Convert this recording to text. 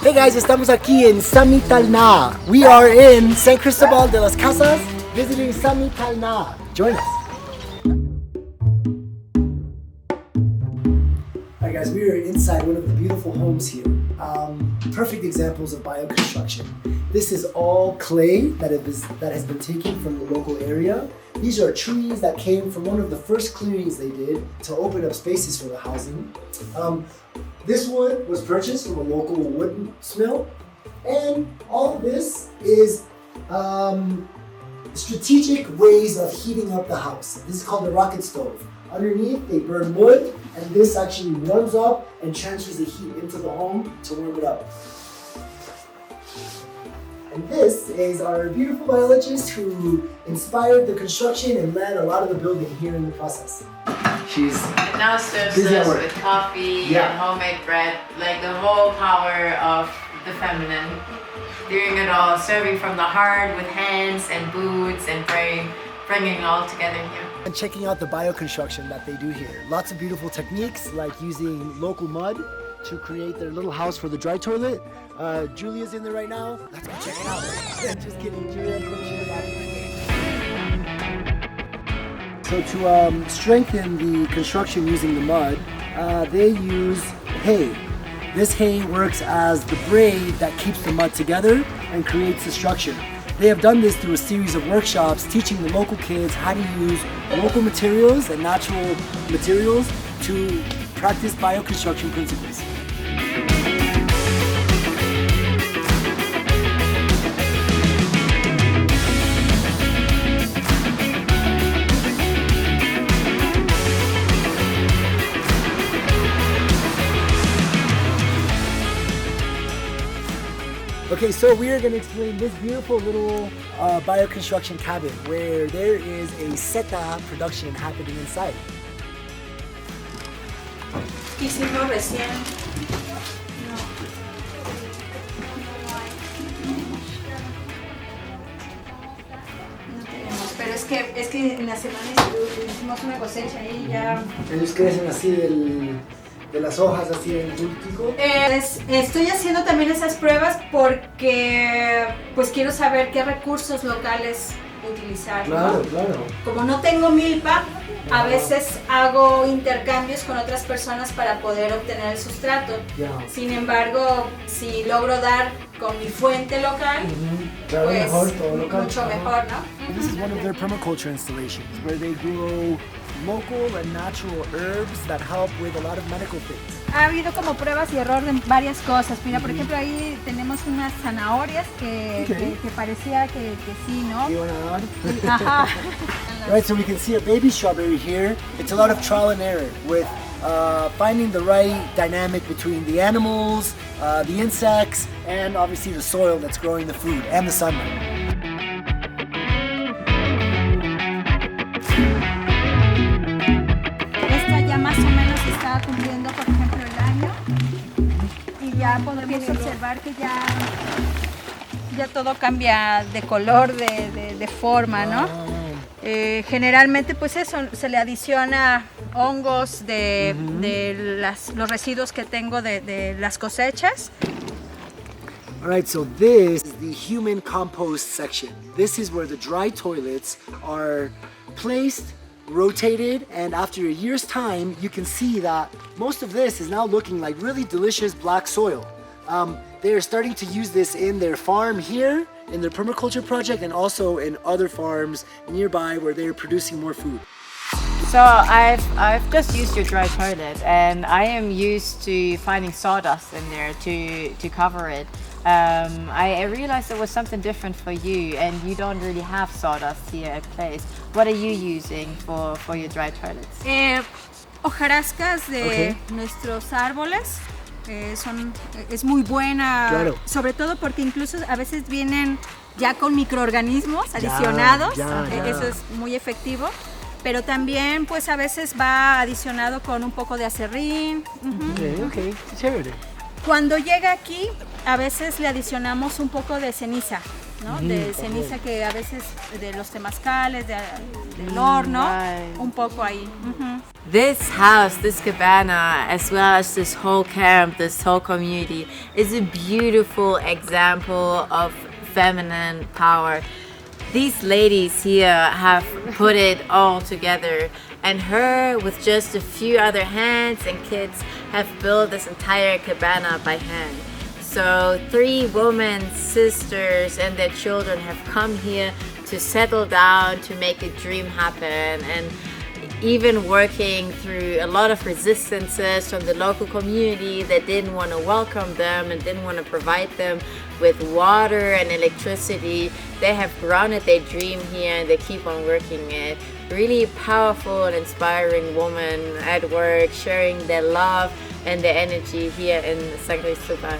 Hey guys, estamos aquí en Xamital Na. We are in San Cristobal de las Casas, visiting Xamital Na. Join us. Alright guys, we are inside one of the beautiful homes here. Perfect examples of bioconstruction. This is all clay that has been taken from the local area. These are trees that came from one of the first clearings they did to open up spaces for the housing. This wood was purchased from a local wood mill, and all of this is strategic ways of heating up the house. This is called the rocket stove. Underneath, they burn wood, and this actually warms up and transfers the heat into the home to warm it up. And this is our beautiful biologist who inspired the construction and led a lot of the building here in the process. She's now serves us with coffee and homemade bread, like the whole power of the feminine. Doing it all, serving from the heart with hands and boots and bringing it all together here. And checking out the bioconstruction that they do here. Lots of beautiful techniques like using local mud to create their little house for the dry toilet. Julia's in there right now. Let's go check it out. Just kidding, Julia. So to strengthen the construction using the mud, they use hay. This hay works as the braid that keeps the mud together and creates the structure. They have done this through a series of workshops teaching the local kids how to use local materials and natural materials to practice bioconstruction principles. Okay, so we are going to explain this beautiful little bioconstruction cabin where there is a Zeta production happening inside. Hicimos recién. No tenemos, pero es que en la semana hicimos una cosecha y ya. Ellos crecen así de las hojas así en cultivo. Estoy haciendo también esas pruebas porque pues quiero saber qué recursos locales utilizar. Claro, ¿no? claro. Como no tengo milpa, a veces hago intercambios con otras personas para poder obtener el sustrato. Sin embargo, si logro dar con mi fuente local, claro, pues mejor, todo local. mucho mejor, ¿no? This is one of their permaculture installations where they grow local and natural herbs that help with a lot of medical things. Ha habido como pruebas y error de varias cosas. Mira, por ejemplo, ahí tenemos unas zanahorias que parecía que sí, ¿no? You wanna add? Ajá. Right, so we can see a baby strawberry here. It's a lot of trial and error with finding the right dynamic between the animals, the insects, and obviously the soil that's growing the food and the sunlight. Más o menos está cumpliendo, por ejemplo, el año y ya podemos observar que ya todo cambia de color, de forma, ¿no? Generalmente pues eso, se le adiciona hongos de los residuos que tengo de las cosechas. Alright, so this is the human compost section. This is where the dry toilets are placed, rotated, and after a year's time you can see that most of this is now looking like really delicious black soil. They are starting to use this in their farm here, in their permaculture project, and also in other farms nearby where they're producing more food. So I've just used your dry toilet, and I am used to finding sawdust in there to cover it. I realized there was something different for you, and you don't really have sawdust here at place. What are you using for your dry toilets? Hojarascas de nuestros árboles. Es muy buena, sobre todo porque incluso a veces vienen ya con microorganismos adicionados, eso es muy efectivo, pero también pues a veces va adicionado con un poco de acerrín. Okay, chévere. Cuando llega aquí, a veces le adicionamos un poco de ceniza, ¿no? De ceniza que a veces de los temazcales, del horno, right. un poco ahí. This house, this cabana, as well as this whole camp, this whole community, is a beautiful example of feminine power. These ladies here have put it all together, and her, with just a few other hands and kids, have built this entire cabana by hand. So 3 women, sisters, and their children have come here to settle down, to make a dream happen, and even working through a lot of resistances from the local community that didn't want to welcome them and didn't want to provide them with water and electricity. They have grounded their dream here and they keep on working it. Really powerful and inspiring women at work, sharing their love and their energy here in San Cristobal.